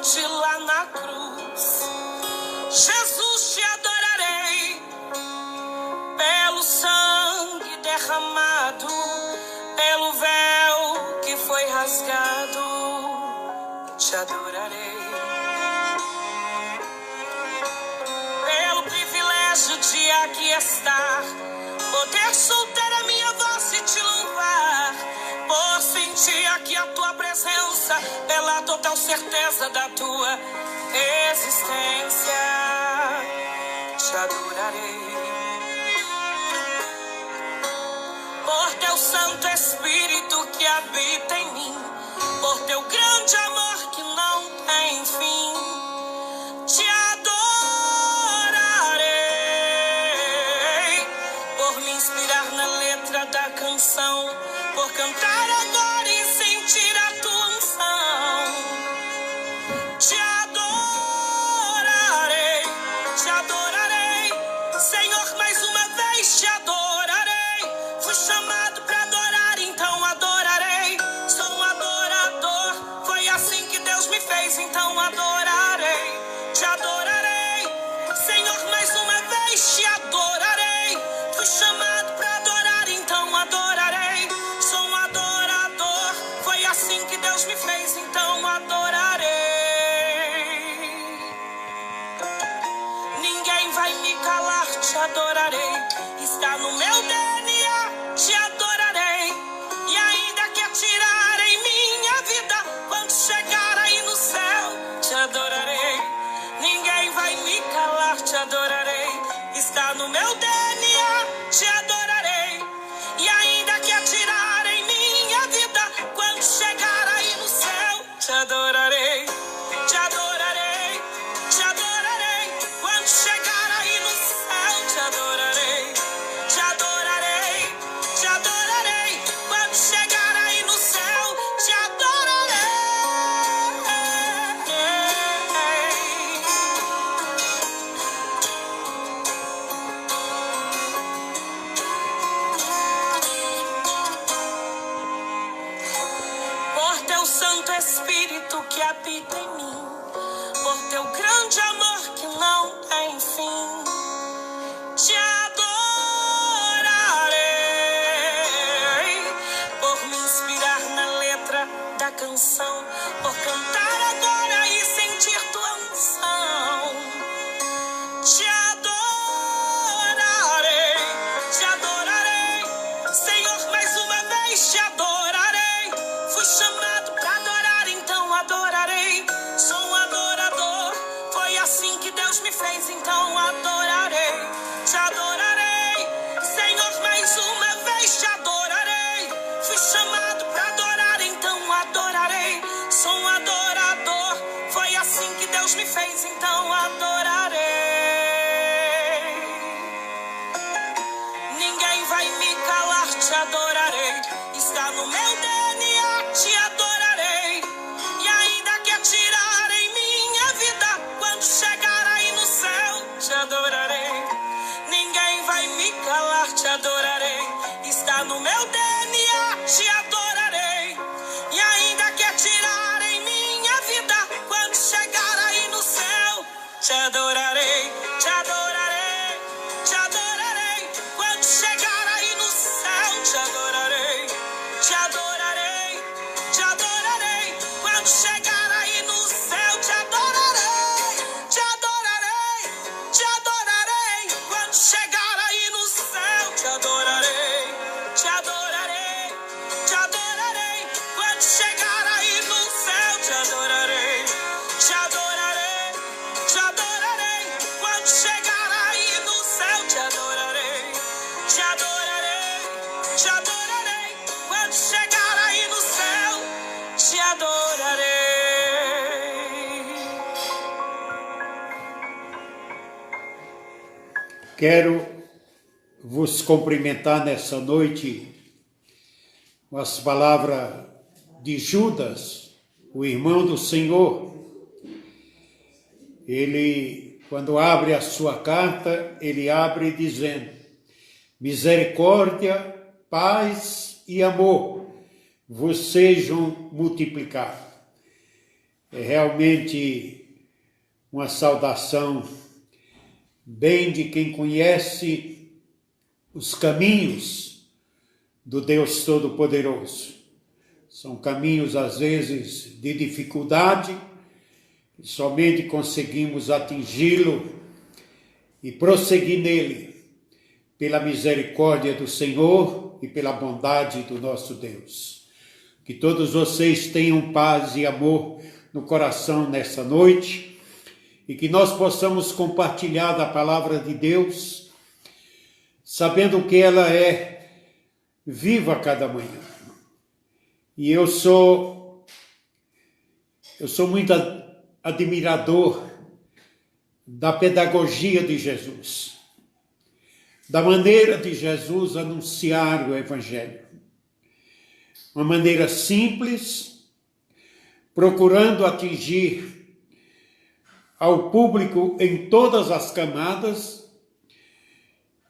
de lá na cruz. Jesus, te adorarei pelo sangue derramado, pelo véu que foi rasgado. Te adorarei pelo privilégio de aqui estar, poder soltar a minha voz e te louvar, por sentir aqui a tua presença, pela total certeza da tua existência. Te adorarei por teu Santo Espírito que habita em mim, por teu grande amor que não tem fim. Te adorarei por me inspirar na letra da canção, por cantar agora e sentir a tua unção. Te adorarei, Senhor, mais uma vez te adorarei. Fui chamado para adorar, então adorarei. Sou um adorador, foi assim que Deus me fez, então adorarei. Te adorarei, Senhor, mais uma vez te adorarei. Fui chamado para adorar, então adorarei. Sou um adorador, foi assim que Deus me fez, então adorarei. Ninguém vai me calar, te adorarei. Está no meu DNA, te adorarei. E ainda que atirarem minha vida, quando chegar aí no céu, te adorarei. Ninguém vai me calar, te adorarei. Está no meu DNA, te adorarei. E ainda que atirarem minha vida, quando chegar aí no céu, te adorarei. Te adorarei, te adorarei. Quando chegar aí no céu, te adorarei. Te adorarei, te adorarei. Quando chegar aí no céu, te adorarei. Por teu Santo Espírito que habita em mim, por teu grande amor que não tem fim. Te adorarei por me inspirar na letra da canção, por cantar agora e sentir tua unção. Te adorarei, Senhor, mais uma vez te adorarei. Fui chamado para adorar, então adorarei. Sou um adorador, foi assim que Deus me fez, então adorarei. Te adorarei, Senhor, mais uma vez te adorarei. Fui chamado para adorar, então adorarei. Sou um adorador, foi assim que Deus me fez, então adorarei. Ninguém vai me calar, te adorarei. Está no meu DNA, te adorarei. E ainda que atirarem minha vida, quando chegar aí no céu, te adorarei. Ninguém vai me calar, te adorarei. Está no meu DNA, te adorarei. E ainda que atirarem minha vida, quando chegar aí no céu, te adorarei, te adorarei, te adorarei. Quando chegar aí no céu, te adorarei, te adorarei, te adorarei. Quando chegar aí no céu, te adorarei, te adorarei, te adorarei. Quando chegar aí no céu, te adorarei, te adorarei, te adorarei. Quando chegar aí no céu, te adorarei, te adorarei, te adorarei. Quando chegar aí no céu, te adorarei, te adorarei, te adorarei. Quando chegar aí no céu, te adorarei. Quero vos cumprimentar nessa noite com as palavras de Judas, o irmão do Senhor. Ele, quando abre a sua carta, ele abre dizendo: misericórdia, paz e amor vos sejam multiplicados. É realmente uma saudação bem de quem conhece os caminhos do Deus Todo-Poderoso. São caminhos, às vezes, de dificuldade, e somente conseguimos atingi-lo e prosseguir nele, pela misericórdia do Senhor e pela bondade do nosso Deus. Que todos vocês tenham paz e amor no coração nessa noite e que nós possamos compartilhar da palavra de Deus, sabendo que ela é viva a cada manhã. E eu sou muito admirador da pedagogia de Jesus, da maneira de Jesus anunciar o Evangelho. Uma maneira simples, procurando atingir ao público em todas as camadas.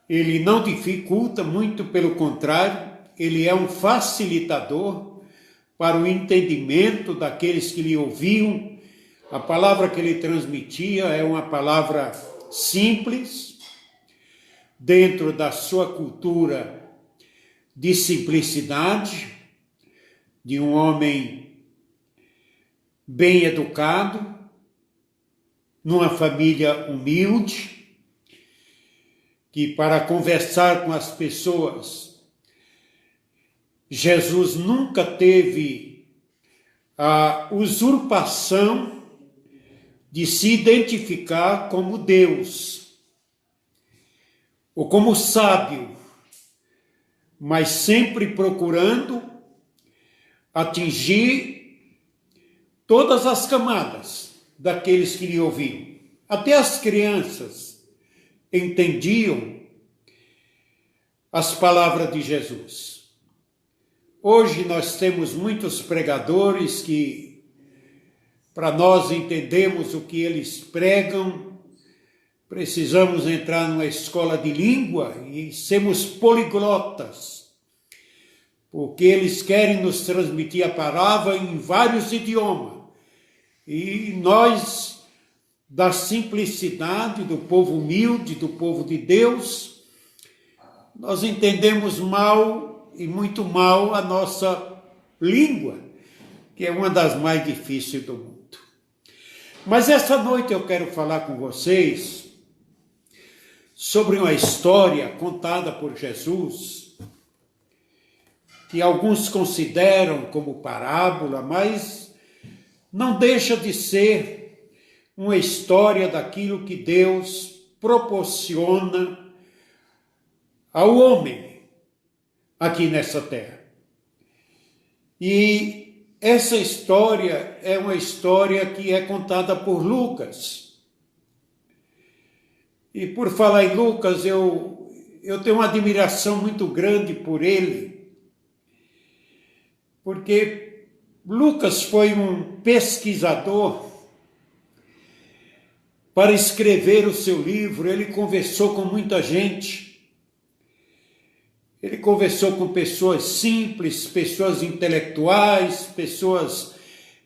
Ele não dificulta, muito pelo contrário, ele é um facilitador para o entendimento daqueles que lhe ouviam. A palavra que ele transmitia é uma palavra simples, dentro da sua cultura de simplicidade, de um homem bem educado, numa família humilde, que para conversar com as pessoas, Jesus nunca teve a usurpação de se identificar como Deus ou como sábio, mas sempre procurando atingir todas as camadas daqueles que lhe ouviam. Até as crianças entendiam as palavras de Jesus. Hoje nós temos muitos pregadores que, para nós entendermos o que eles pregam, precisamos entrar numa escola de língua e sermos poliglotas, porque eles querem nos transmitir a palavra em vários idiomas. E nós, da simplicidade do povo humilde, do povo de Deus, nós entendemos mal e muito mal a nossa língua, que é uma das mais difíceis do mundo. Mas essa noite eu quero falar com vocês sobre uma história contada por Jesus, que alguns consideram como parábola, mas não deixa de ser uma história daquilo que Deus proporciona ao homem aqui nessa terra. E essa história é uma história que é contada por Lucas. E por falar em Lucas, eu tenho uma admiração muito grande por ele, porque Lucas foi um pesquisador para escrever o seu livro. Ele conversou com muita gente, ele conversou com pessoas simples, pessoas intelectuais, pessoas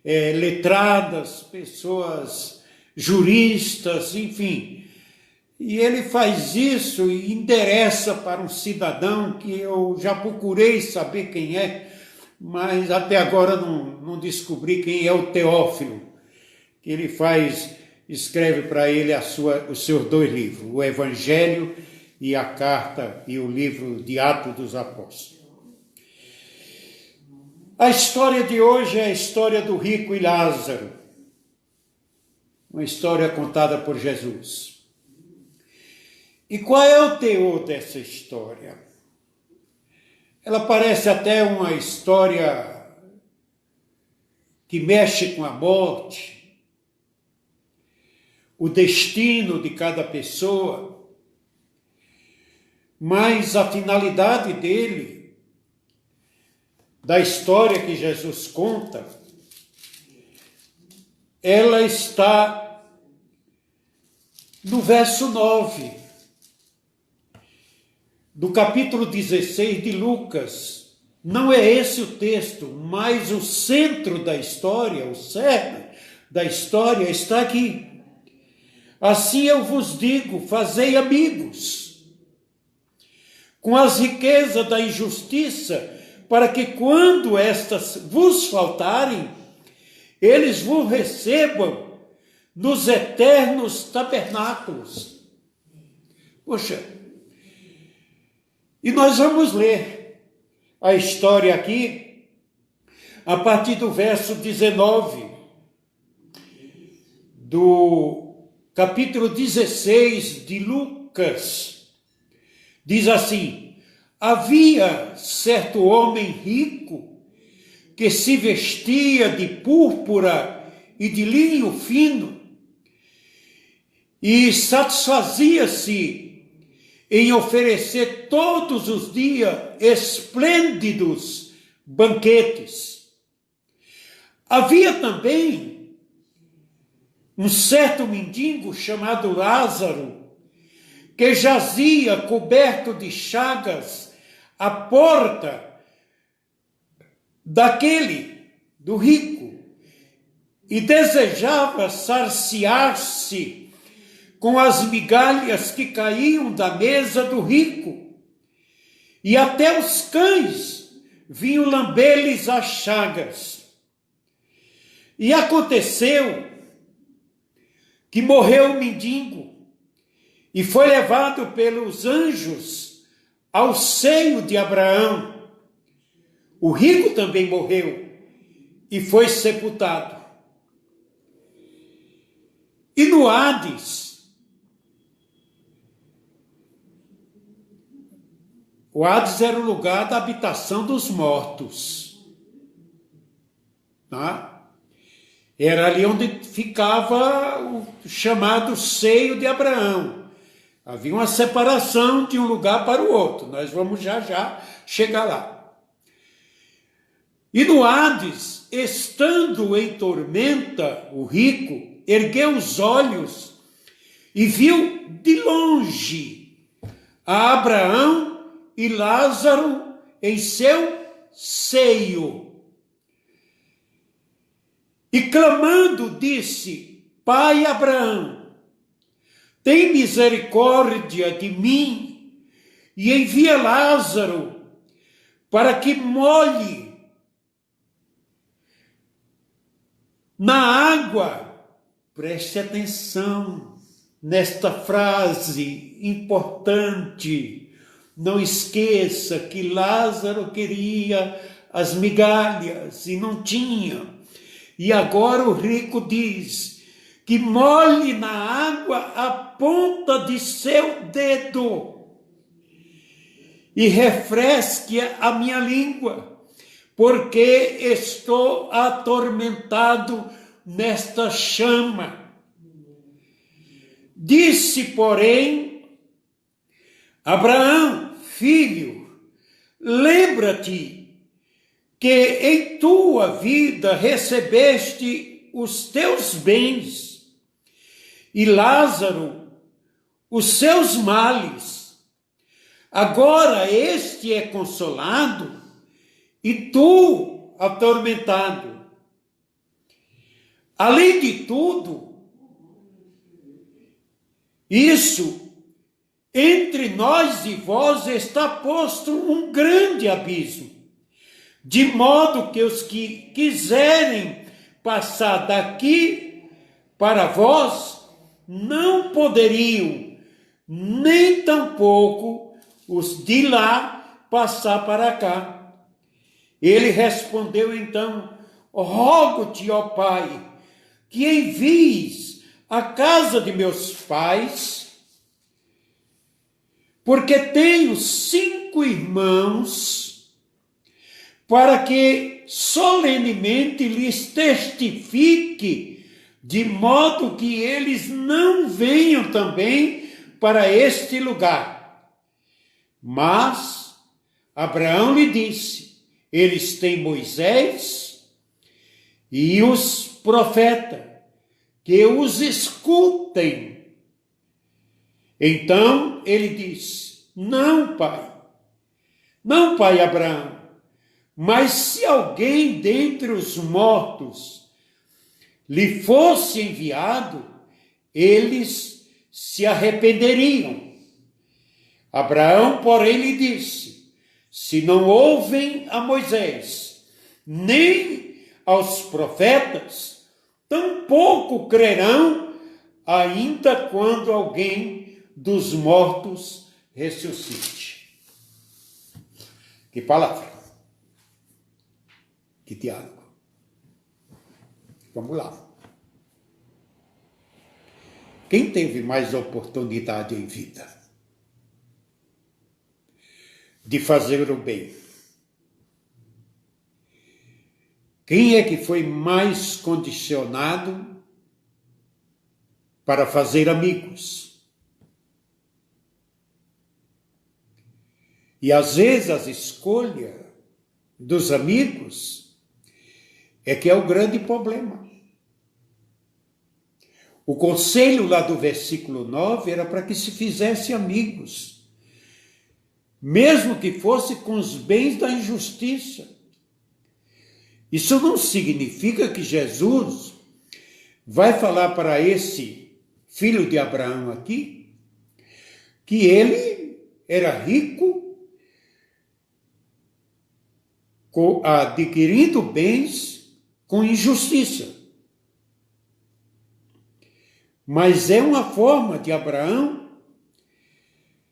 letradas, pessoas juristas, enfim. E ele faz isso e interessa para um cidadão que eu já procurei saber quem é, mas até agora não descobri quem é o Teófilo, que ele escreve para ele os seus 2 livros, o Evangelho e a Carta e o livro de Atos dos Apóstolos. A história de hoje é a história do rico e Lázaro, uma história contada por Jesus. E qual é o teor dessa história? Ela parece até uma história que mexe com a morte, o destino de cada pessoa, mas a finalidade da história que Jesus conta, ela está no verso 9. Do capítulo 16 de Lucas. Não é esse o texto, mas o centro da história, o cerne da história está aqui. Assim eu vos digo, fazei amigos com as riquezas da injustiça, para que quando estas vos faltarem, eles vos recebam nos eternos tabernáculos. Poxa, e nós vamos ler a história aqui, a partir do verso 19, do capítulo 16 de Lucas. Diz assim: havia certo homem rico que se vestia de púrpura e de linho fino e satisfazia-se em oferecer todos os dias esplêndidos banquetes. Havia também um certo mendigo chamado Lázaro, que jazia coberto de chagas à porta do rico, e desejava saciar-se com as migalhas que caíam da mesa do rico, e até os cães vinham lamber-lhes as chagas. E aconteceu que morreu o mendigo e foi levado pelos anjos ao seio de Abraão. O rico também morreu e foi sepultado. E no Hades, o Hades era o lugar da habitação dos mortos. Tá? Era ali onde ficava o chamado seio de Abraão. Havia uma separação de um lugar para o outro. Nós vamos já chegar lá. E no Hades, estando em tormenta, o rico ergueu os olhos e viu de longe a Abraão e Lázaro em seu seio. E clamando disse: Pai Abraão, tem misericórdia de mim e envia Lázaro para que molhe na água. Preste atenção nesta frase importante. Não esqueça que Lázaro queria as migalhas e não tinha. E agora o rico diz que molhe na água a ponta de seu dedo e refresque a minha língua, porque estou atormentado nesta chama. Disse, porém, Abraão, filho, lembra-te que em tua vida recebeste os teus bens, e Lázaro os seus males. Agora este é consolado, e tu atormentado. Além de tudo, isso, entre nós e vós está posto um grande abismo, de modo que os que quiserem passar daqui para vós não poderiam, nem tampouco os de lá passar para cá. Ele respondeu então: rogo-te, ó Pai, que envies à casa de meus pais, porque tenho 5 irmãos, para que solenemente lhes testifique, de modo que eles não venham também para este lugar. Mas Abraão lhe disse: eles têm Moisés e os profetas, que os escutem. Então ele disse: não, pai Abraão, mas se alguém dentre os mortos lhe fosse enviado, eles se arrependeriam. Abraão, porém, lhe disse: se não ouvem a Moisés, nem aos profetas, tampouco crerão, ainda quando alguém dos mortos ressuscite. Que palavra! Que diálogo! Vamos lá. Quem teve mais oportunidade em vida de fazer o bem? Quem é que foi mais condicionado para fazer amigos? E às vezes a escolha dos amigos é que é o grande problema. O conselho lá do versículo 9 era para que se fizesse amigos, mesmo que fosse com os bens da injustiça. Isso não significa que Jesus vai falar para esse filho de Abraão aqui que ele era rico, adquirindo bens com injustiça. Mas é uma forma de Abraão,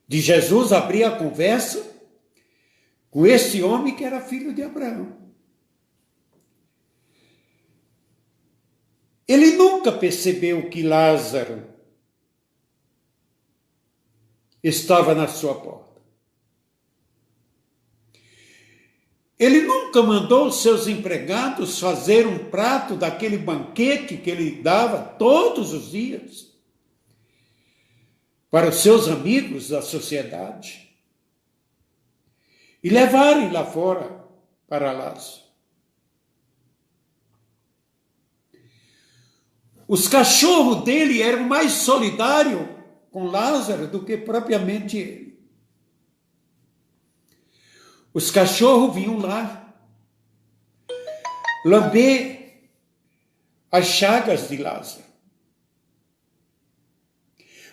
de Jesus abrir a conversa com esse homem que era filho de Abraão. Ele nunca percebeu que Lázaro estava na sua porta. Ele nunca mandou os seus empregados fazer um prato daquele banquete que ele dava todos os dias para os seus amigos da sociedade e levarem lá fora para Lázaro. Os cachorros dele eram mais solidários com Lázaro do que propriamente ele. Os cachorros vinham lá lamber as chagas de Lázaro.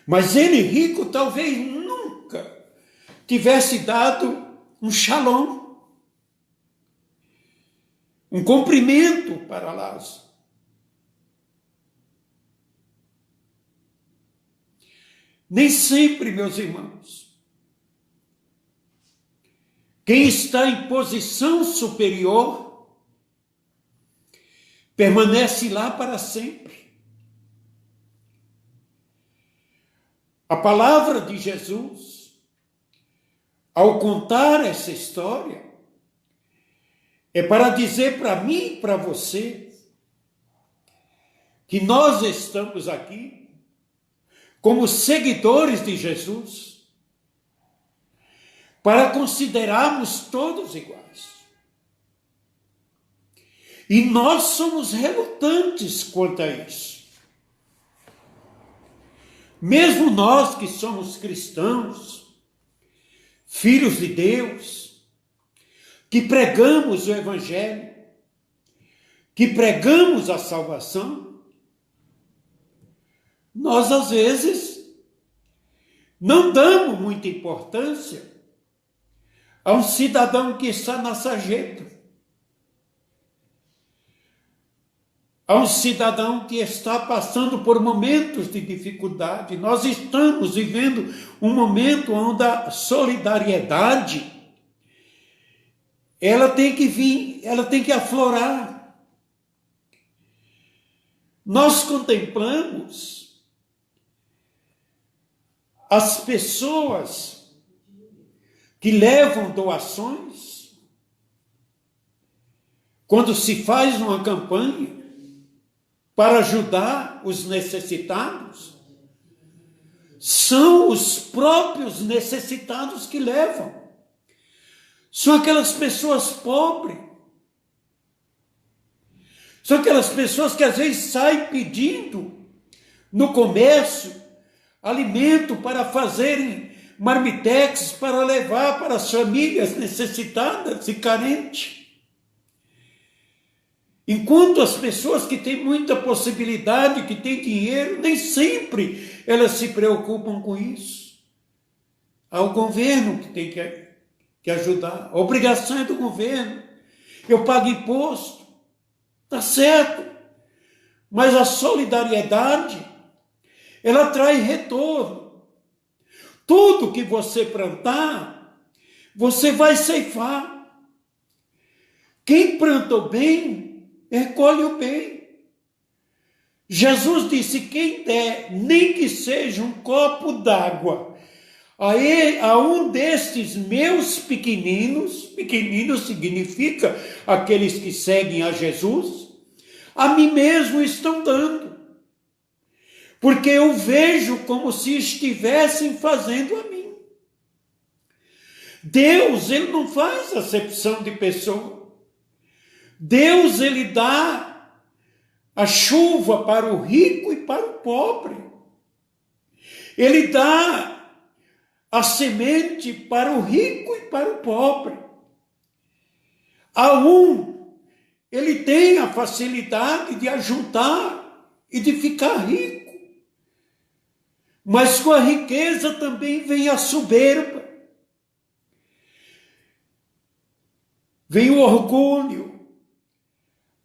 Mas ele, rico, talvez nunca tivesse dado um shalom, um cumprimento para Lázaro. Nem sempre, meus irmãos, quem está em posição superior permanece lá para sempre. A palavra de Jesus, ao contar essa história, é para dizer para mim e para você que nós estamos aqui como seguidores de Jesus, para considerarmos todos iguais. E nós somos relutantes quanto a isso. Mesmo nós que somos cristãos, filhos de Deus, que pregamos o Evangelho, que pregamos a salvação, nós às vezes não damos muita importância a um cidadão que está na sarjeta, a um cidadão que está passando por momentos de dificuldade. Nós estamos vivendo um momento onde a solidariedade ela tem que vir, ela tem que aflorar. Nós contemplamos as pessoas que levam doações, quando se faz uma campanha para ajudar os necessitados, são os próprios necessitados que levam. São aquelas pessoas pobres. São aquelas pessoas que às vezes saem pedindo no comércio alimento para fazerem marmitex para levar para as famílias necessitadas e carentes. Enquanto as pessoas que têm muita possibilidade, que têm dinheiro, nem sempre elas se preocupam com isso. Há o governo que tem que ajudar. A obrigação é do governo. Eu pago imposto. Está certo. Mas a solidariedade, ela traz retorno. Tudo que você plantar, você vai ceifar. Quem plantou bem, recolhe o bem. Jesus disse, quem der, nem que seja um copo d'água, a um destes meus pequeninos, pequeninos significa aqueles que seguem a Jesus, a mim mesmo estão dando. Porque eu vejo como se estivessem fazendo a mim. Deus, ele não faz acepção de pessoa. Deus, ele dá a chuva para o rico e para o pobre. Ele dá a semente para o rico e para o pobre. A um, ele tem a facilidade de ajuntar e de ficar rico. Mas com a riqueza também vem a soberba. Vem o orgulho,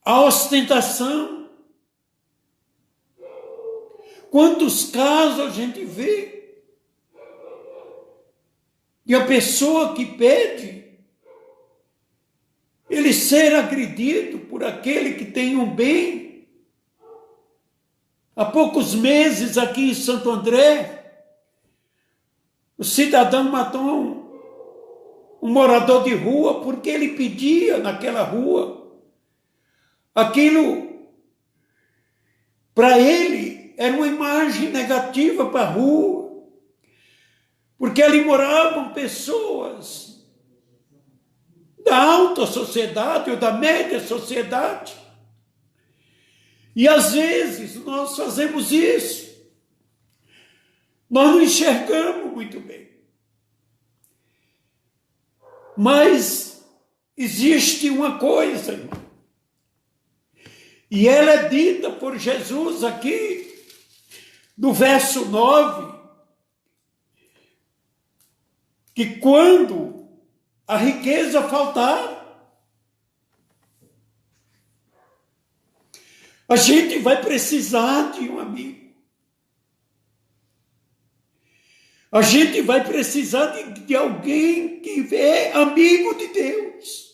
a ostentação. Quantos casos a gente vê? E a pessoa que pede, ele ser agredido por aquele que tem um bem. Há poucos meses aqui em Santo André, o cidadão matou um morador de rua porque ele pedia naquela rua. Aquilo, para ele, era uma imagem negativa para a rua. Porque ali moravam pessoas da alta sociedade ou da média sociedade. E às vezes nós fazemos isso. Nós não enxergamos muito bem. Mas existe uma coisa, irmão. E ela é dita por Jesus aqui, no verso 9. Que quando a riqueza faltar, a gente vai precisar de um amigo. A gente vai precisar de alguém que é amigo de Deus.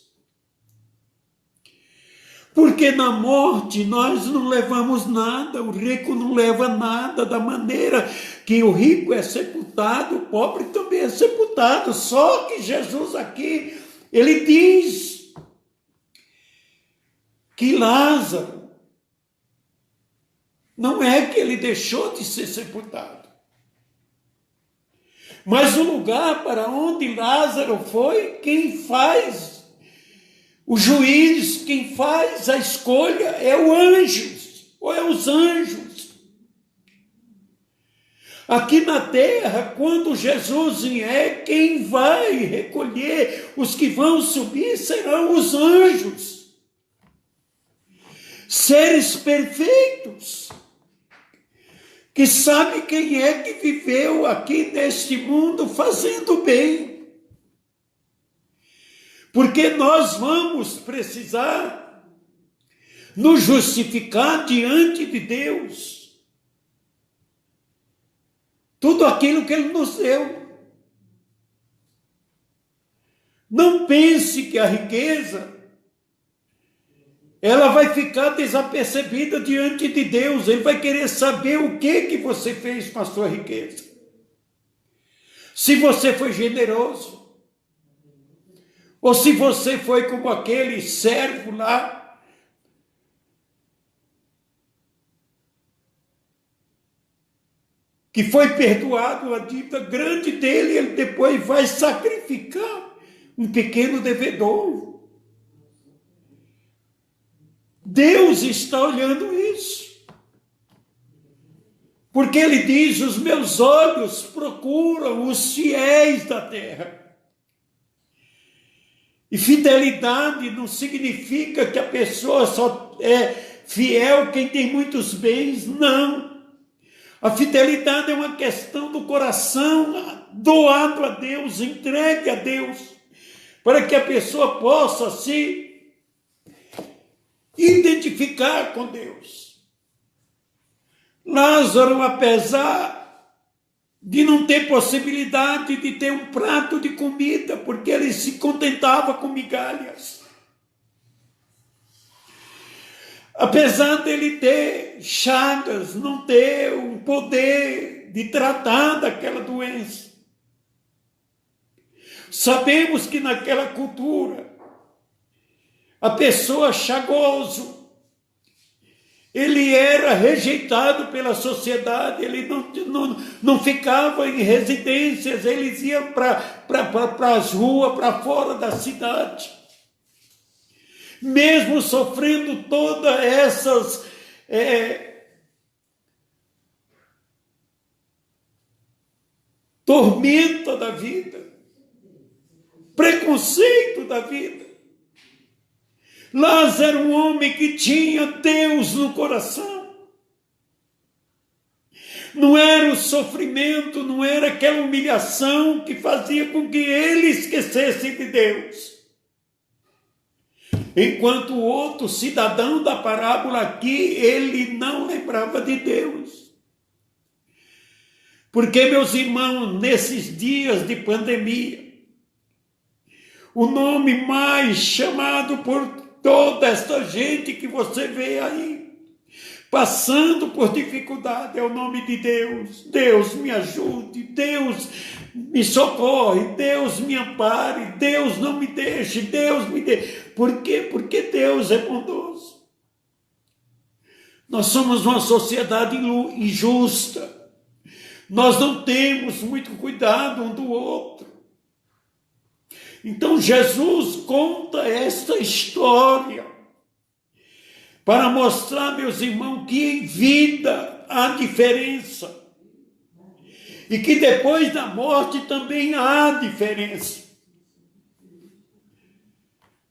Porque na morte nós não levamos nada, o rico não leva nada, da maneira que o rico é sepultado, o pobre também é sepultado. Só que Jesus aqui, ele diz que Lázaro, não é que ele deixou de ser sepultado, mas o lugar para onde Lázaro foi, quem faz o juiz, quem faz a escolha é o anjos, ou é os anjos. Aqui na terra, quando Jesus vier, quem vai recolher, os que vão subir serão os anjos. Seres perfeitos, que sabe quem é que viveu aqui neste mundo fazendo bem. Porque nós vamos precisar nos justificar diante de Deus. Tudo aquilo que Ele nos deu. Não pense que a riqueza, ela vai ficar desapercebida diante de Deus. Ele vai querer saber o que você fez com a sua riqueza. Se você foi generoso, ou se você foi como aquele servo lá, que foi perdoado a dívida grande dele, ele depois vai sacrificar um pequeno devedor. Deus está olhando isso. Porque ele diz, os meus olhos procuram os fiéis da terra. E fidelidade não significa que a pessoa só só é fiel quem tem muitos bens. Não. A fidelidade é uma questão do coração doado a Deus, entregue a Deus, para que a pessoa possa se identificar com Deus. Lázaro, apesar de não ter possibilidade de ter um prato de comida, porque ele se contentava com migalhas. Apesar dele ter chagas, não ter o poder de tratar daquela doença. Sabemos que naquela cultura, a pessoa chagoso, ele era rejeitado pela sociedade, ele não ficava em residências, eles iam para as ruas, para fora da cidade. Mesmo sofrendo todas essas tormenta da vida, preconceito da vida. Lázaro era um homem que tinha Deus no coração. Não era o sofrimento, não era aquela humilhação que fazia com que ele esquecesse de Deus. Enquanto o outro cidadão da parábola aqui, ele não lembrava de Deus. Porque, meus irmãos, nesses dias de pandemia, o nome mais chamado por toda essa gente que você vê aí, passando por dificuldade, é o nome de Deus. Deus me ajude, Deus me socorre, Deus me ampare, Deus não me deixe, Deus me dê. Por quê? Porque Deus é bondoso. Nós somos uma sociedade injusta. Nós não temos muito cuidado um do outro. Então Jesus conta esta história para mostrar, meus irmãos, que em vida há diferença e que depois da morte também há diferença.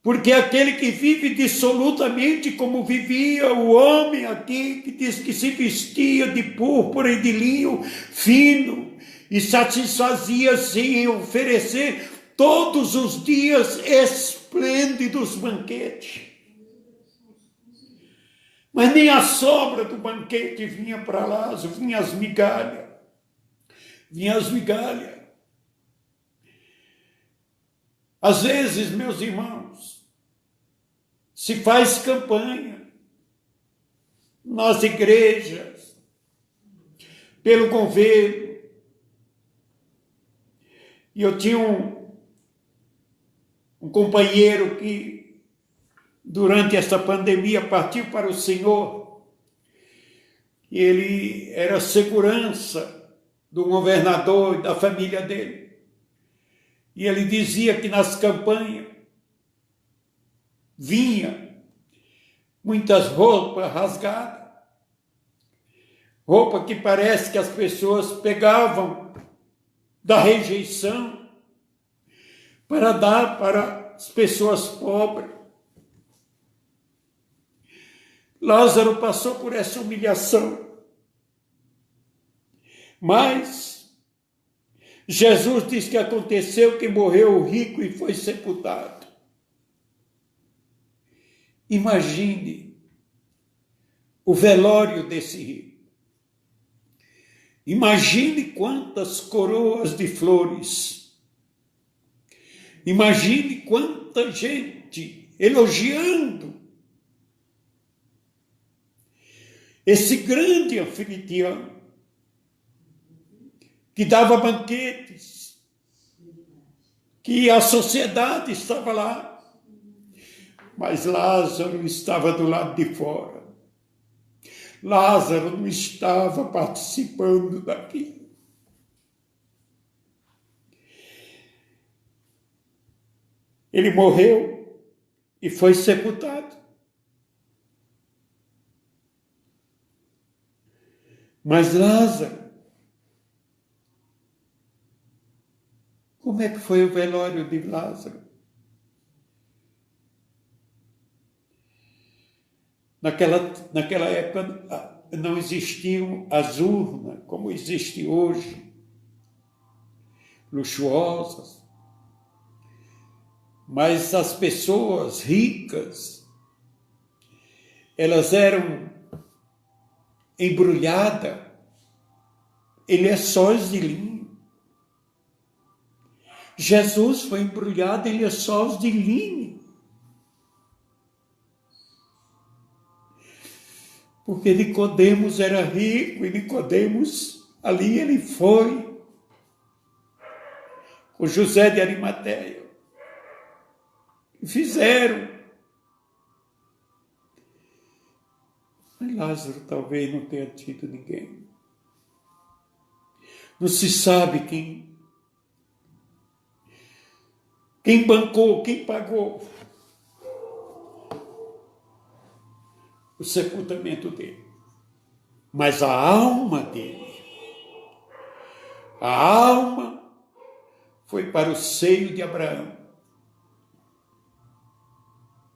Porque aquele que vive dissolutamente como vivia o homem aqui, que diz que se vestia de púrpura e de linho fino e satisfazia-se em oferecer todos os dias esplêndidos banquetes. Mas nem a sobra do banquete vinha para Lázaro, vinha as migalhas. Vinha as migalhas. Às vezes, meus irmãos, se faz campanha nas igrejas, pelo governo. E eu tinha um companheiro que, durante essa pandemia, partiu para o Senhor. E ele era segurança do governador e da família dele. E ele dizia que nas campanhas vinha muitas roupas rasgadas, roupa que parece que as pessoas pegavam da rejeição para dar para as pessoas pobres. Lázaro passou por essa humilhação, mas Jesus diz que aconteceu que morreu o rico e foi sepultado. Imagine o velório desse rico. Imagine quantas coroas de flores. Imagine quanta gente elogiando esse grande anfitrião que dava banquetes, que a sociedade estava lá, mas Lázaro estava do lado de fora. Lázaro não estava participando daquilo. Ele morreu e foi sepultado. Mas Lázaro, como é que foi o velório de Lázaro? Naquela época não existiam as urnas como existe hoje, luxuosas. Mas as pessoas ricas, elas eram embrulhadas em lençóis de linho. Jesus foi embrulhado em lençóis de linho. Porque Nicodemos era rico, e Nicodemos, ali ele foi com José de Arimateia. E fizeram. Mas Lázaro talvez não tenha tido ninguém. Não se sabe quem bancou, quem pagou o sepultamento dele. Mas a alma dele, a alma foi para o seio de Abraão.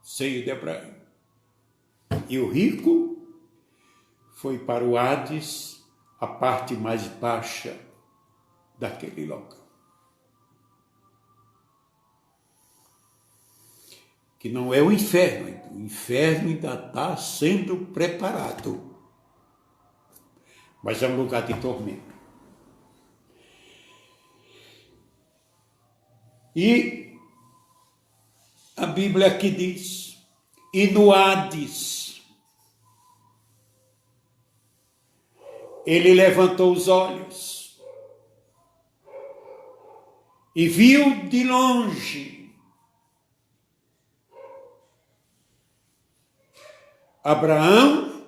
Seio de Abraão. E o rico foi para o Hades, a parte mais baixa daquele local. Que não é o inferno. O inferno ainda está sendo preparado. Mas é um lugar de tormento. E a Bíblia aqui diz, e no Hades, ele levantou os olhos e viu de longe Abraão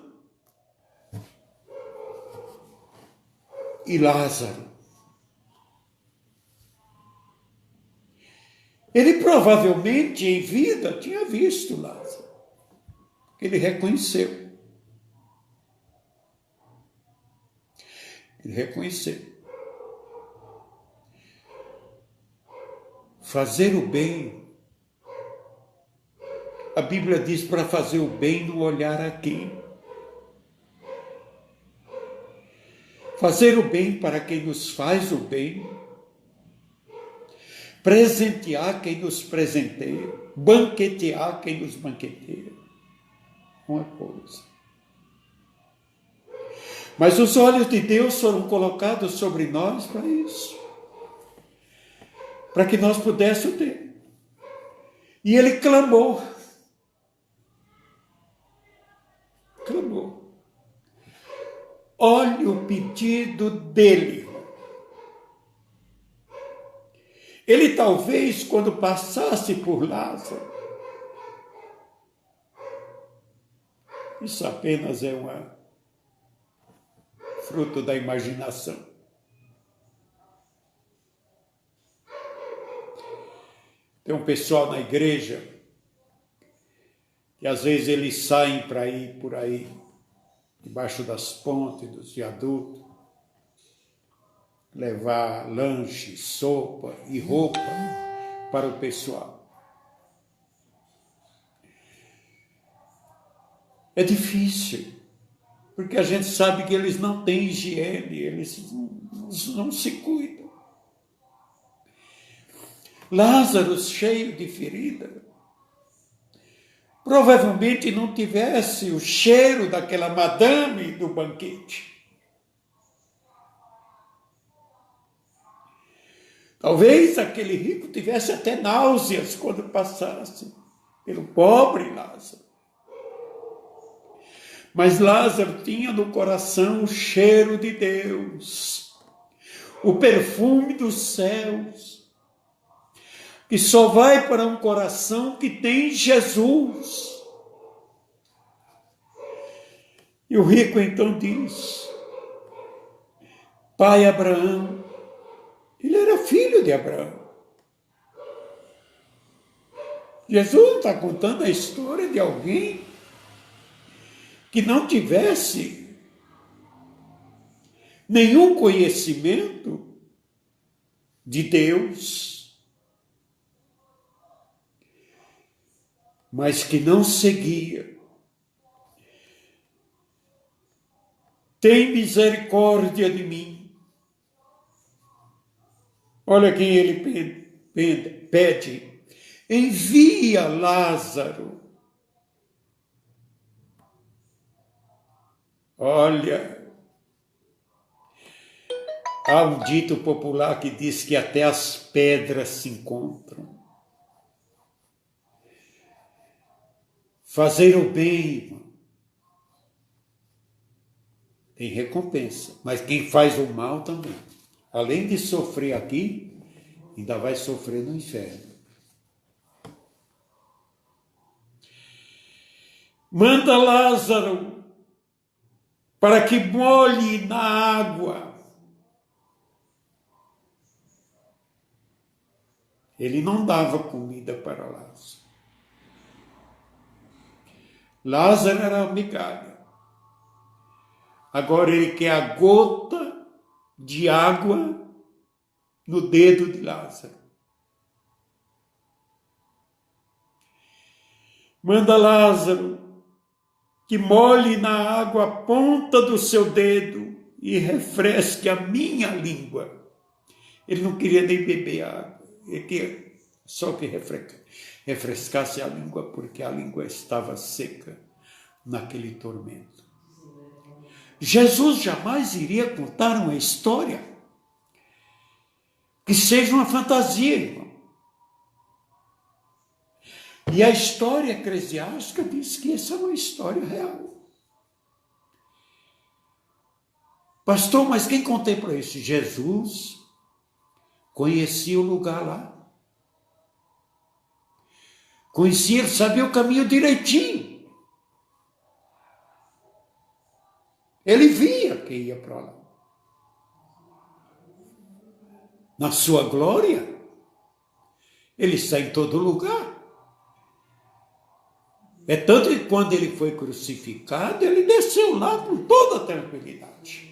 e Lázaro. Ele provavelmente em vida tinha visto Lázaro. Ele reconheceu. Ele reconheceu. Fazer o bem. A Bíblia diz para fazer o bem no olhar a quem? Fazer o bem para quem nos faz o bem. Presentear quem nos presenteia. Banquetear quem nos banqueteia. Uma coisa. Mas os olhos de Deus foram colocados sobre nós para isso. Para que nós pudéssemos ter. E ele clamou. Clamou. Olha o pedido dele. Ele talvez, quando passasse por Lázaro, isso apenas é fruto da imaginação. Tem um pessoal na igreja que às vezes eles saem para ir por aí, debaixo das pontes, dos viadutos, levar lanche, sopa e roupa para o pessoal. É difícil, porque a gente sabe que eles não têm higiene, eles não se cuidam. Lázaro, cheio de ferida, provavelmente não tivesse o cheiro daquela madame do banquete. Talvez aquele rico tivesse até náuseas quando passasse pelo pobre Lázaro. Mas Lázaro tinha no coração o cheiro de Deus, o perfume dos céus, que só vai para um coração que tem Jesus. E o rico então diz, pai Abraão, ele era filho de Abraão. Jesus está contando a história de alguém que não tivesse nenhum conhecimento de Deus, mas que não seguia tem misericórdia de mim. Olha quem ele pede. Envia Lázaro. Olha, há um dito popular que diz que até as pedras se encontram. Fazer o bem, irmão, tem recompensa. Mas quem faz o mal também, além de sofrer aqui, ainda vai sofrer no inferno. Manda Lázaro para que molhe na água. Ele não dava comida para Lázaro. Lázaro era uma migalha. Agora ele quer a gota de água no dedo de Lázaro. Manda Lázaro que molhe na água a ponta do seu dedo e refresque a minha língua. Ele não queria nem beber água, ele queria só que refrescasse a língua, porque a língua estava seca naquele tormento. Jesus jamais iria contar uma história que seja uma fantasia, irmão. E a história eclesiástica diz que essa é uma história real. Pastor, mas quem contempla isso? Jesus conhecia o lugar lá. Conhecia, ele sabia o caminho direitinho. Ele via quem ia para lá. Na sua glória, ele está em todo lugar. É tanto que quando ele foi crucificado, ele desceu lá com toda a tranquilidade.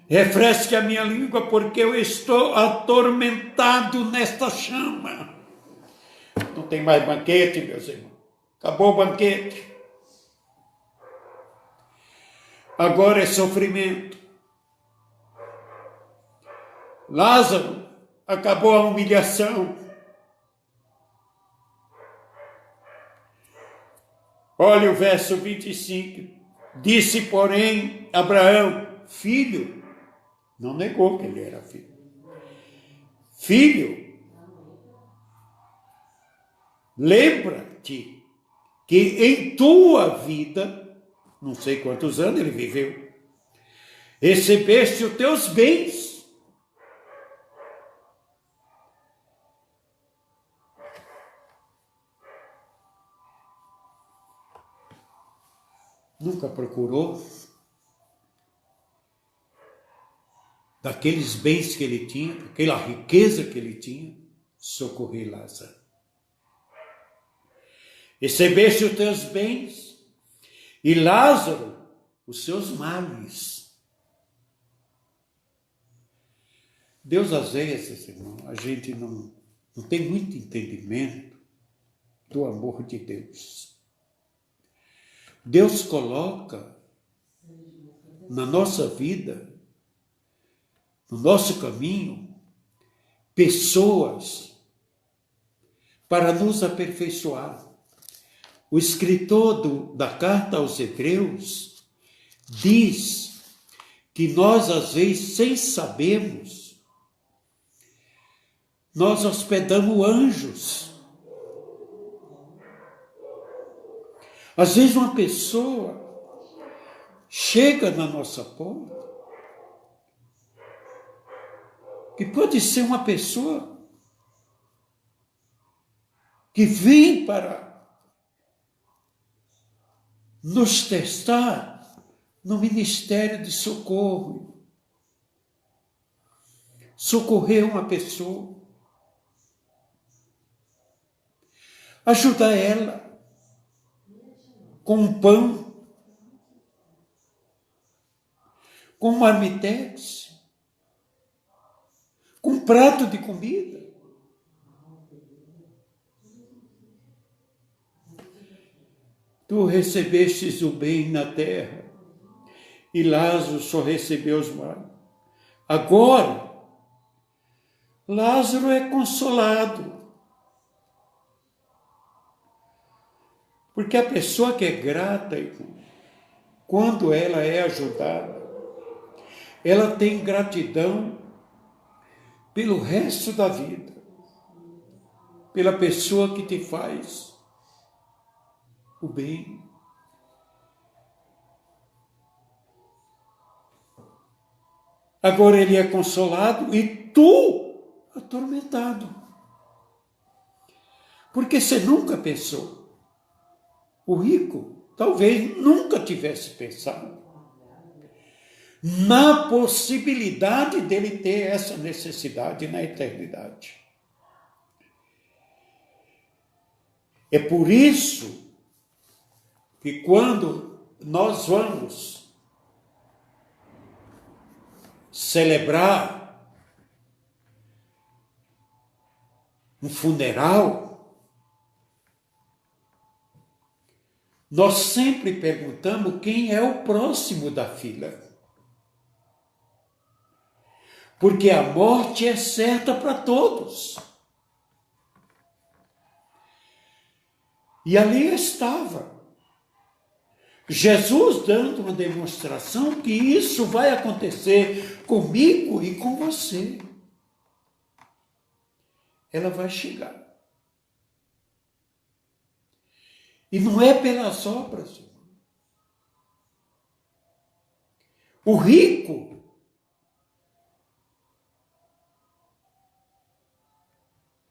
Refresque a minha língua, porque eu estou atormentado nesta chama. Não tem mais banquete, meus irmãos. Acabou o banquete. Agora é sofrimento. Lázaro, acabou a humilhação. Olha o verso 25. Disse, porém, Abraão, filho, não negou que ele era filho. Filho, lembra-te que em tua vida, não sei quantos anos ele viveu, recebeste os teus bens. Nunca procurou daqueles bens que ele tinha, daquela riqueza que ele tinha, socorrer Lázaro. Recebeste os teus bens e Lázaro os seus males. Deus, às vezes, irmão, a gente não tem muito entendimento do amor de Deus. Deus coloca na nossa vida, no nosso caminho, pessoas para nos aperfeiçoar. O escritor da carta aos Hebreus diz que nós, às vezes, sem sabermos, nós hospedamos anjos. Às vezes uma pessoa chega na nossa porta, que pode ser uma pessoa que vem para nos testar no ministério de socorro. Socorrer uma pessoa. Ajudar ela com um pão, com um marmitex, com um prato de comida. tu recebestes o bem na terra, e Lázaro só recebeu os males. Agora, Lázaro é consolado. Porque a pessoa que é grata, quando ela é ajudada, ela tem gratidão pelo resto da vida, pela pessoa que te faz o bem. Agora ele é consolado e tu atormentado. Porque você nunca pensou. O rico talvez nunca tivesse pensado na possibilidade dele ter essa necessidade na eternidade. É por isso que quando nós vamos celebrar um funeral, nós sempre perguntamos quem é o próximo da fila. Porque a morte é certa para todos. E ali estava Jesus dando uma demonstração que isso vai acontecer comigo e com você. Ela vai chegar. E não é pelas obras. O rico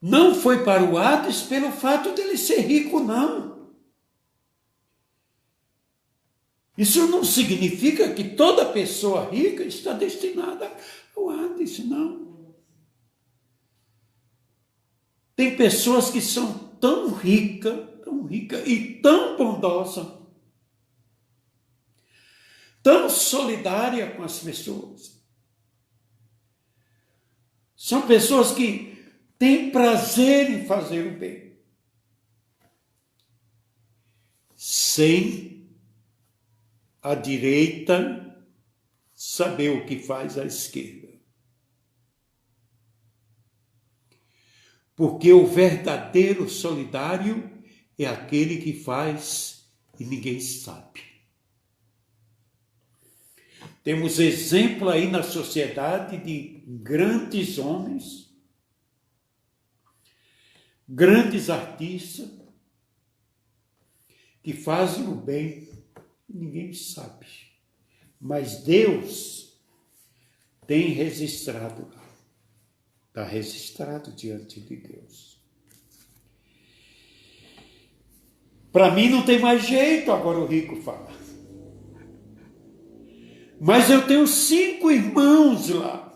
não foi para o Hades pelo fato dele ser rico, não. Isso não significa que toda pessoa rica está destinada ao Hades, não. Tem pessoas que são tão ricas e tão bondosa, tão solidária com as pessoas. São pessoas que têm prazer em fazer o bem, sem a direita saber o que faz a esquerda. Porque o verdadeiro solidário é aquele que faz e ninguém sabe. Temos exemplo aí na sociedade de grandes homens, grandes artistas, que fazem o bem e ninguém sabe. Mas Deus tem registrado lá. Está registrado diante de Deus. Para mim não tem mais jeito, agora o rico fala. Mas eu tenho 5 irmãos lá.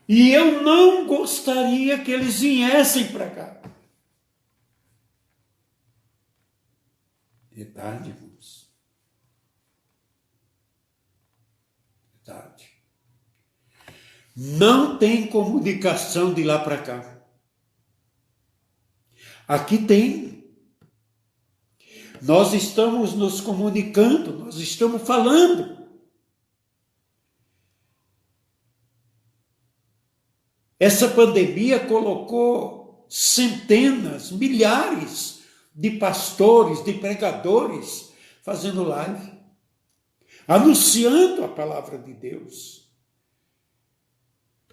E eu não gostaria que eles viessem para cá. Verdade, irmãos. Verdade. Não tem comunicação de lá para cá. Aqui tem. Nós estamos nos comunicando, nós estamos falando. Essa pandemia colocou centenas, milhares de pastores, de pregadores fazendo live, anunciando a palavra de Deus,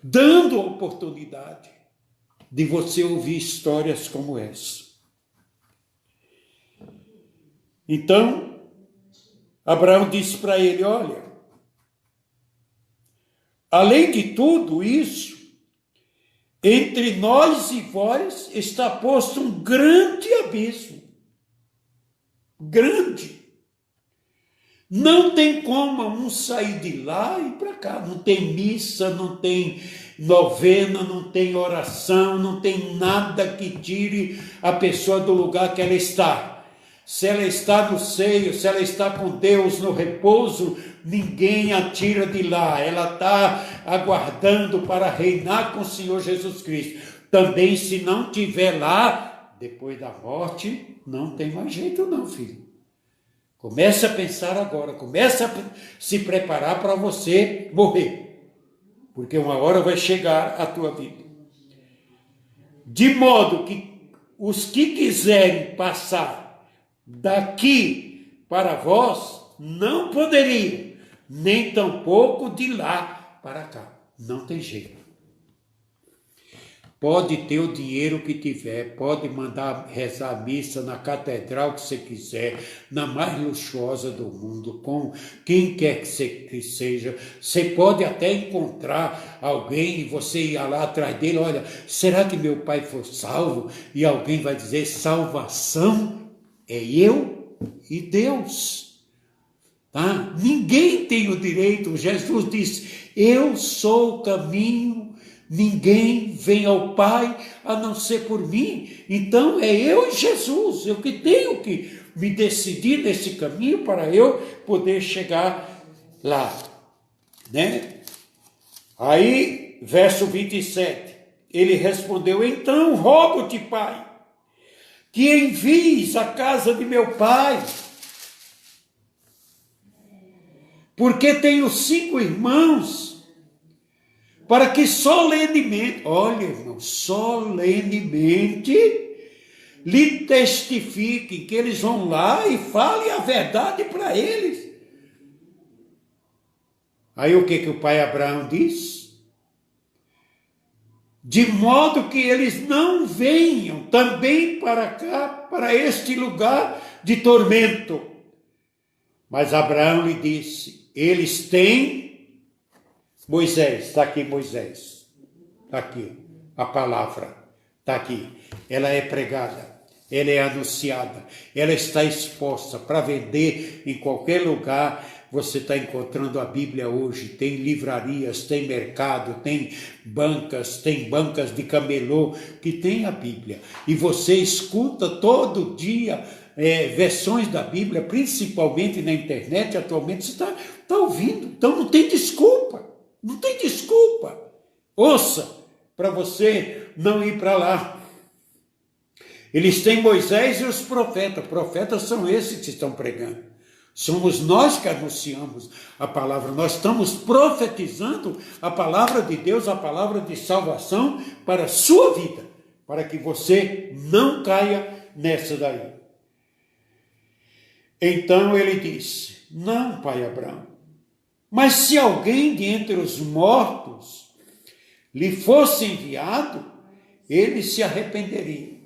dando a oportunidade de você ouvir histórias como essa. Então, Abraão disse para ele, olha, além de tudo isso, entre nós e vós está posto um grande abismo. Grande. Não tem como um sair de lá e ir para cá. Não tem missa, não tem novena, não tem oração, não tem nada que tire a pessoa do lugar que ela está. Se ela está no seio, se ela está com Deus no repouso, ninguém a tira de lá. Ela está aguardando para reinar com o Senhor Jesus Cristo. Também, se não estiver lá, depois da morte, não tem mais jeito não, filho. Comece a pensar agora, comece a se preparar para você morrer. Porque uma hora vai chegar a tua vida. De modo que os que quiserem passar daqui para vós, não poderiam, nem tampouco de lá para cá. Não tem jeito. Pode ter o dinheiro que tiver, pode mandar rezar a missa na catedral que você quiser, na mais luxuosa do mundo, com quem quer que seja. Você pode até encontrar alguém e você ir lá atrás dele, olha, será que meu pai foi salvo? E alguém vai dizer, salvação é eu e Deus. Tá? Ninguém tem o direito, Jesus disse, eu sou o caminho, ninguém vem ao Pai a não ser por mim. Então é eu e Jesus, eu que tenho que me decidir nesse caminho para eu poder chegar lá, né? Aí, verso 27, ele respondeu, então rogo-te, Pai, que envies à casa de meu pai, porque tenho 5 irmãos, para que solenemente, olha irmão, solenemente lhe testifiquem, que eles vão lá e falem a verdade para eles. Aí o que o pai Abraão diz? De modo que eles não venham também para cá, para este lugar de tormento. Mas Abraão lhe disse, eles têm Moisés, está aqui Moisés, está aqui a palavra, está aqui, ela é pregada, ela é anunciada, ela está exposta para vender em qualquer lugar. Você está encontrando a Bíblia hoje, tem livrarias, tem mercado, tem bancas de camelô que tem a Bíblia. E você escuta todo dia versões da Bíblia, principalmente na internet, atualmente você está ouvindo. Então não tem desculpa, não tem desculpa. Ouça, para você não ir para lá. Eles têm Moisés e os profetas são esses que estão pregando. Somos nós que anunciamos a palavra, nós estamos profetizando a palavra de Deus, a palavra de salvação para a sua vida, para que você não caia nessa daí. Então ele disse, não, pai Abraão, mas se alguém de entre os mortos lhe fosse enviado, ele se arrependeria.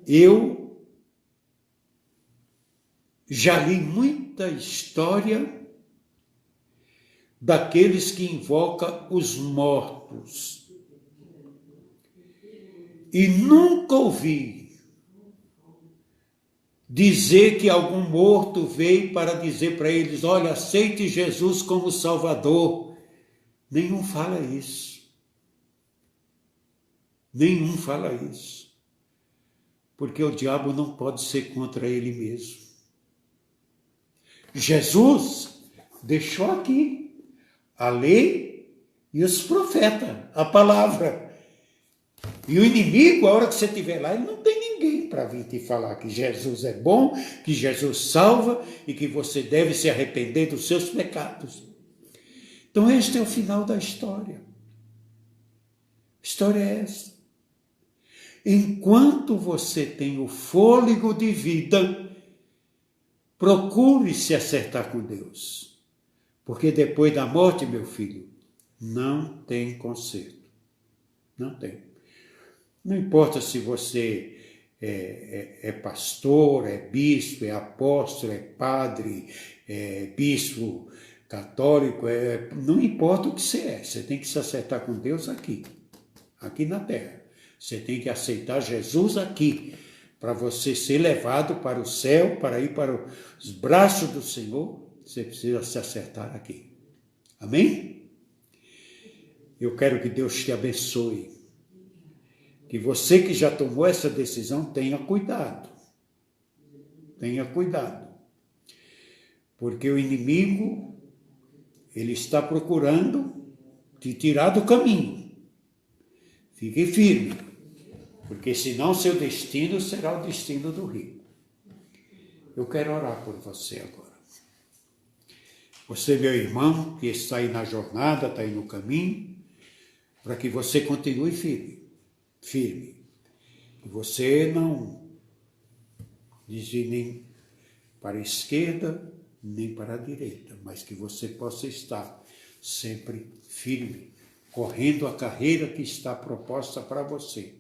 Eu já li muita história daqueles que invocam os mortos. E nunca ouvi dizer que algum morto veio para dizer para eles, olha, aceite Jesus como Salvador. Nenhum fala isso. Nenhum fala isso. Porque o diabo não pode ser contra ele mesmo. Jesus deixou aqui a lei e os profetas, a palavra. E o inimigo, a hora que você estiver lá, ele não tem ninguém para vir te falar que Jesus é bom, que Jesus salva e que você deve se arrepender dos seus pecados. Então este é o final da história. A história é essa. Enquanto você tem o fôlego de vida, procure se acertar com Deus. Porque depois da morte, meu filho, não tem conserto. Não tem. Não importa se você é pastor, é bispo, é apóstolo, é padre, é bispo católico, não importa o que você é. Você tem que se acertar com Deus aqui na terra. Você tem que aceitar Jesus aqui, para você ser levado para o céu, para ir para os braços do Senhor, você precisa se acertar aqui. Amém? Eu quero que Deus te abençoe. Que você que já tomou essa decisão, tenha cuidado. Tenha cuidado. Porque o inimigo, ele está procurando te tirar do caminho. Fique firme, porque senão seu destino será o destino do rico. Eu quero orar por você agora. Você, meu irmão, que está aí na jornada, está aí no caminho, para que você continue firme. Que você não desvie nem para a esquerda, nem para a direita, mas que você possa estar sempre firme, correndo a carreira que está proposta para você,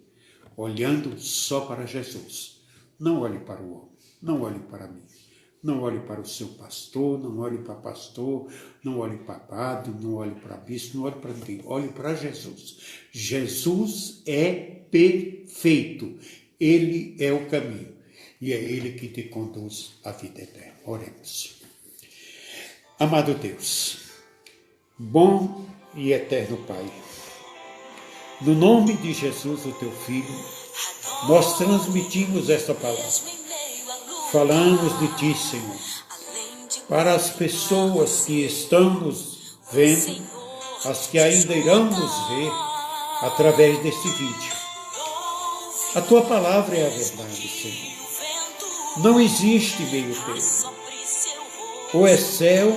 olhando só para Jesus. Não olhe para o homem, não olhe para mim, não olhe para o seu pastor, não olhe para pastor, não olhe para padre, não olhe para bispo, não olhe para ninguém, olhe para Jesus. Jesus é perfeito, Ele é o caminho e é Ele que te conduz à vida eterna. Oremos. Amado Deus, bom e eterno Pai, no nome de Jesus, o teu Filho, nós transmitimos esta palavra. Falamos de ti, Senhor, para as pessoas que estão nos vendo, as que ainda irão nos ver através deste vídeo. A tua palavra é a verdade, Senhor. Não existe meio termo. Ou é céu,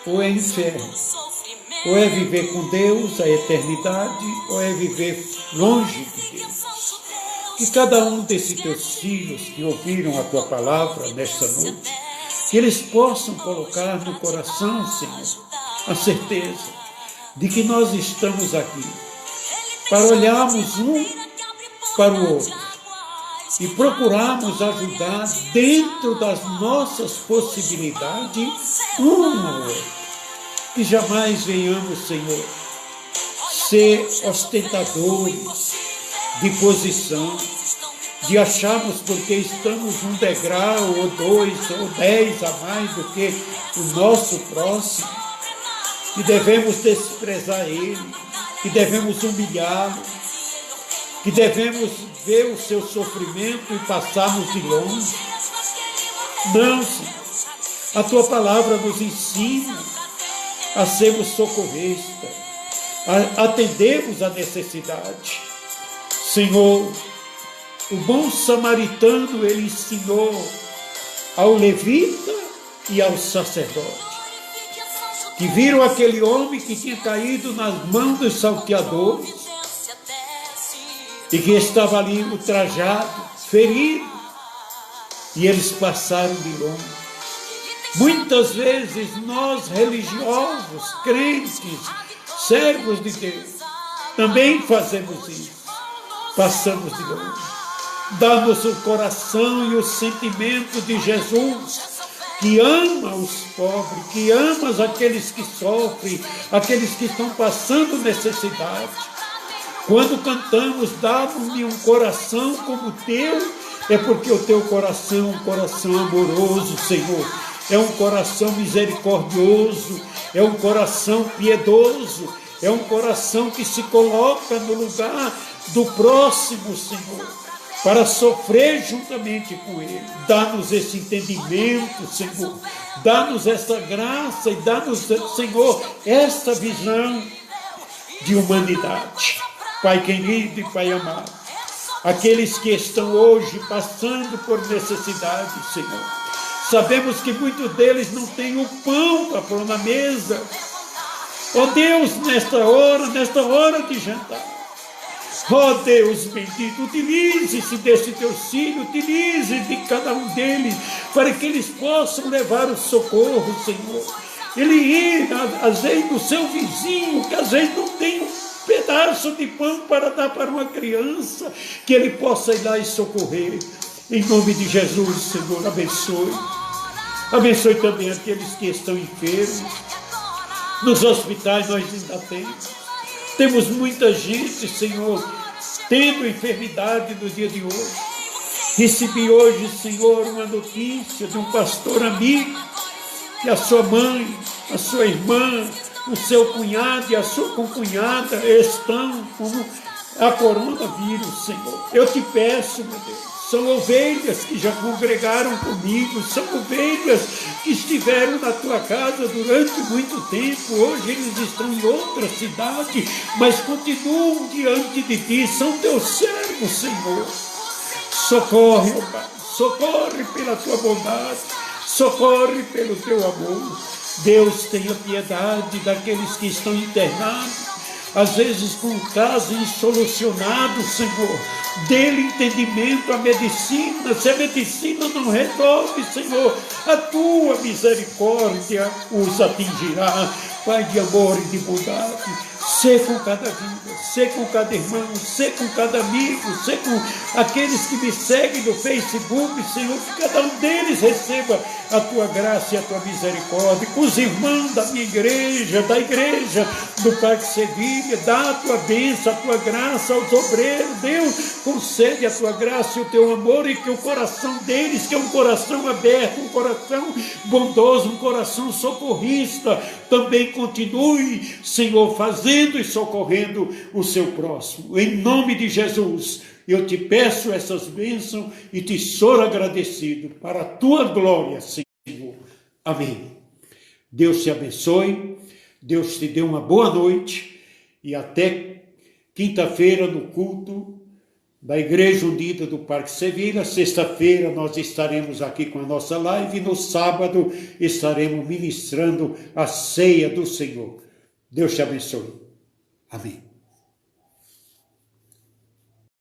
ou é inferno. Ou é viver com Deus a eternidade, ou é viver longe de Deus. Que cada um desses teus filhos que ouviram a tua palavra nesta noite, que eles possam colocar no coração, Senhor, a certeza de que nós estamos aqui para olharmos um para o outro e procurarmos ajudar dentro das nossas possibilidades um ao outro. Que jamais venhamos, Senhor, ser ostentadores de posição, de acharmos porque estamos um degrau, ou 2, ou 10 a mais do que o nosso próximo, que devemos desprezar ele, que devemos humilhá-lo, que devemos ver o seu sofrimento e passarmos de longe. Não, Senhor, a tua palavra nos ensina a sermos socorristas, a atendermos a necessidade. Senhor, o bom samaritano, ele ensinou ao levita e ao sacerdote, que viram aquele homem que tinha caído nas mãos dos salteadores e que estava ali ultrajado, ferido, e eles passaram de longe. Muitas vezes nós, religiosos, crentes, servos de Deus, também fazemos isso. Passamos de longe. Dá-nos o coração e o sentimento de Jesus, que ama os pobres, que ama aqueles que sofrem, aqueles que estão passando necessidade. Quando cantamos, dá-me um coração como o teu, é porque o teu coração é um coração amoroso, Senhor. É um coração misericordioso, é um coração piedoso, é um coração que se coloca no lugar do próximo, Senhor, para sofrer juntamente com ele. Dá-nos esse entendimento, Senhor, dá-nos essa graça e dá-nos, Senhor, essa visão de humanidade. Pai querido e Pai amado, aqueles que estão hoje passando por necessidade, Senhor, sabemos que muitos deles não têm o pão para pôr na mesa. Ó Deus, nesta hora de jantar, ó Deus bendito, utilize-se desse teu filho, utilize de cada um deles, para que eles possam levar o socorro, Senhor. Ele ir, às vezes, no seu vizinho, que às vezes não tem um pedaço de pão para dar para uma criança, que ele possa ir lá e socorrer. Em nome de Jesus, Senhor, abençoe. Abençoe também aqueles que estão enfermos. Nos hospitais nós ainda temos muita gente, Senhor, tendo enfermidade no dia de hoje. Recebi hoje, Senhor, uma notícia de um pastor amigo, que a sua mãe, a sua irmã, o seu cunhado e a sua concunhada estão com a coronavírus, Senhor. Eu te peço, meu Deus, São ovelhas que já congregaram comigo, são ovelhas que estiveram na tua casa durante muito tempo. Hoje eles estão em outra cidade, mas continuam diante de ti, são teus servos, Senhor. Socorre, ó Pai, socorre pela tua bondade, socorre pelo teu amor. Deus, tenha piedade daqueles que estão internados, às vezes com um caso insolucionado, Senhor. Dê-lhe entendimento à medicina. Se a medicina não resolve, Senhor, a tua misericórdia os atingirá. Pai de amor e de bondade, sê com cada vida, sê com cada irmão, sê com cada amigo, sê com aqueles que me seguem no Facebook, Senhor, que cada um deles receba a tua graça e a tua misericórdia. Com os irmãos da minha igreja, da igreja do Parque Sevilha, dá a tua bênção, a tua graça aos obreiros. Deus, concede a tua graça e o teu amor, e que o coração deles, que é um coração aberto, um coração bondoso, um coração socorrista, também continue, Senhor, fazendo e socorrendo o seu próximo. Em nome de Jesus, eu te peço essas bênçãos e te sou agradecido para a tua glória, Senhor. Amém. Deus te abençoe, Deus te dê uma boa noite e até quinta-feira no culto da Igreja Unida do Parque Sevilha. Sexta-feira nós estaremos aqui com a nossa live e no sábado estaremos ministrando a ceia do Senhor. Deus te abençoe. Amém.